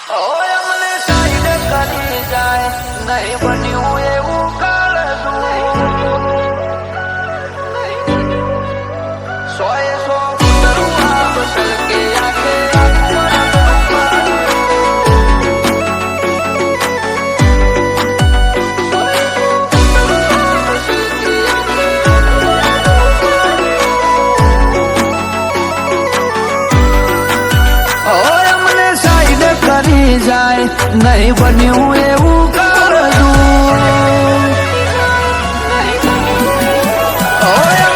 અમને સાઈડ કરી જાય નહીં બન્યું એવું કાળજું સોએ સો કરું આ બસલ કે આખે જાય નહીં બન્યું એવું કાળજું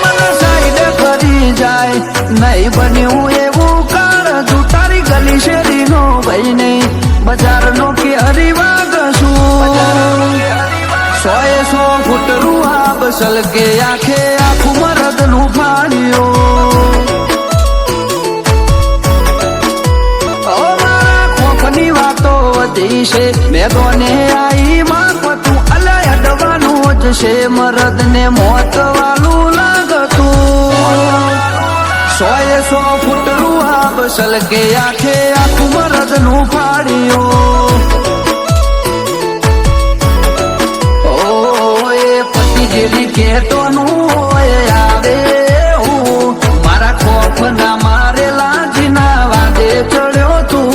મને સાઈડ કરી જાય નહીં બન્યું એવું કાળજું તારી ગલી શેરીનો ભાઈ નહીં બજારનો કે હરિવાગશું સોએ સો ફૂટ રૂહા બસલ કે આખે આખું મરદનું ફાડ્યું મેં તોને આઈ માં પતું અલય અડવાનું જ છે મરદ ને મોત વાલું લાગતું સોએ સો ફૂટ રૂહા બસલ કે આખે આખું મરદ નું ફાડ્યું ઓ એ પતિ જેલી કેતોનું આવે હું મારા ખોફ ના મારેલા જીના વાદે ચડ્યો તું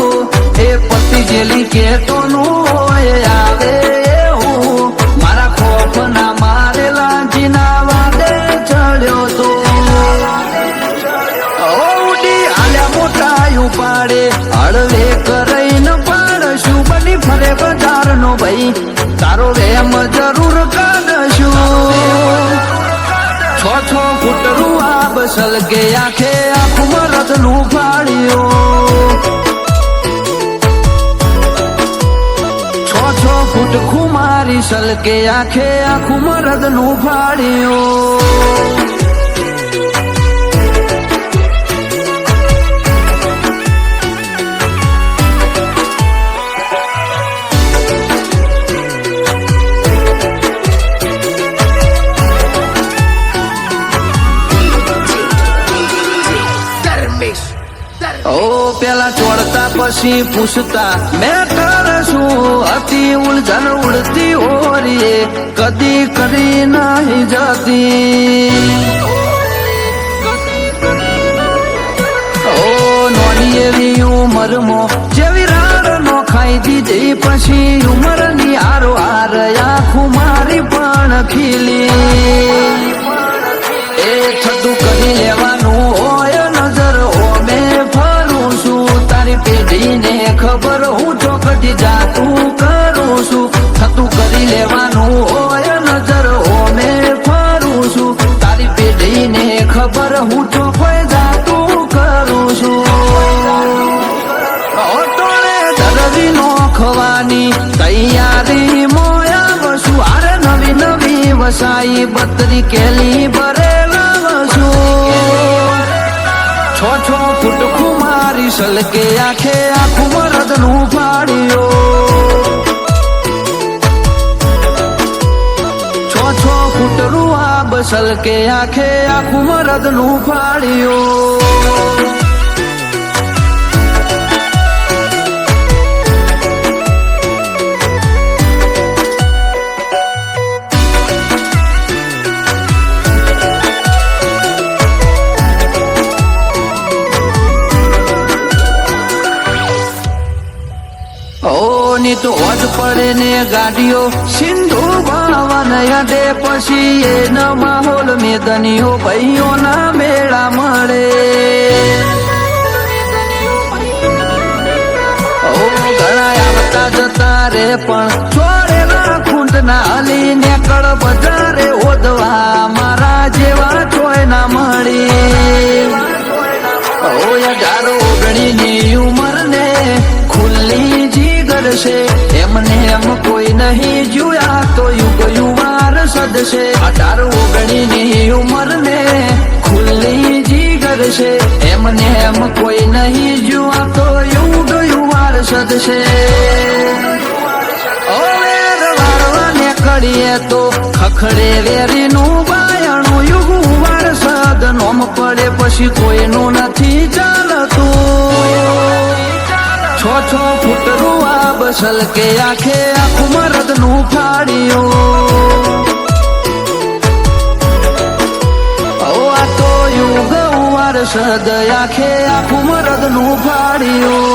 એ પતિ જેલી કેતોનું આવે હું મારા ખોફ ના મારેલા જીના વાદે ચડ્યો તો ઉડી આલ્યા મોટા ઉપાડે હળવે કરાઈને પાડશું બની ફરે બજાર નો ભાઈ તારો વેમ જરૂર કાઢશું 6 ફૂટ રૂહા બસલ કે આખે આખું મરદ નું ફાડ્યું ફૂટ ખુમારી સલકે આખે આખું મરદ નું ફાડ્યું પેલા ચોડતા પછી પૂછતા મેં કરશું હતી ઉલઝન ઉડતી હોરીએ કદી કરી નહીં જતી નોની એવી ઉંમરમાં જેવી રાડ નો ખાઈ દીધી પછી ઉંમરની આરો હાર આખું મારી પણ ખીલી એ છતું કરી લેવાનું હોય નજર પેઢીને ખબર હું ચોકટી જાતું કરું છું થતું કરી લેવાનું હોય નજર ઓમે ફરું છું તારી પેઢીને ખબર હું ચોકઈ જાતું કરું છું ટોળે દરવી નો ખવાની તૈયારી મોયા વસું આરે નવી નવી વસાઈ બત્રી કેલી ભરેલા વસું 6 ફૂટ ખુમારી સલકે આખે આખું મરદ નું ફાડ્યું 6 ફૂટ રૂહા બસલ કે આખે આખું મરદ નું ફાડ્યું તો હોજ પડે ને ગાડીઓ સિંધુ બાવન યડે પછી એનો માહોલ મેદનીઓ ભાઈઓ ના મેળા મળે ઘણા આવતા જતા રે પણ છોડેલા ખૂંટ ના હલી ને કળ બજારે ઓદવા મારા જેવા ચોય ના મળી 18-19 ની ઉંમર ને ખુલ્લી જીગર છે એમને એમ કોઈ નહીં જોયા તો યુગ યુવાર સદશે 18-19 ની ઉંમર ને ખુલ્લી જીગર છે એમને એમ કોઈ નહીં જોયા તો યુગ યુવાર સદશે વાળવાને કડીએ તો ખખડે વેરીનું બાયણું યુગ વાર સદ નોમ પડે પછી કોઈનું નથી ચાલતું 6 છ ફૂટ રૂવા બસલ કે આખે આખું મરદ નું ફાડ્યું આ તો યુગ વારસદ આખે આખું મરદ નું ફાડ્યું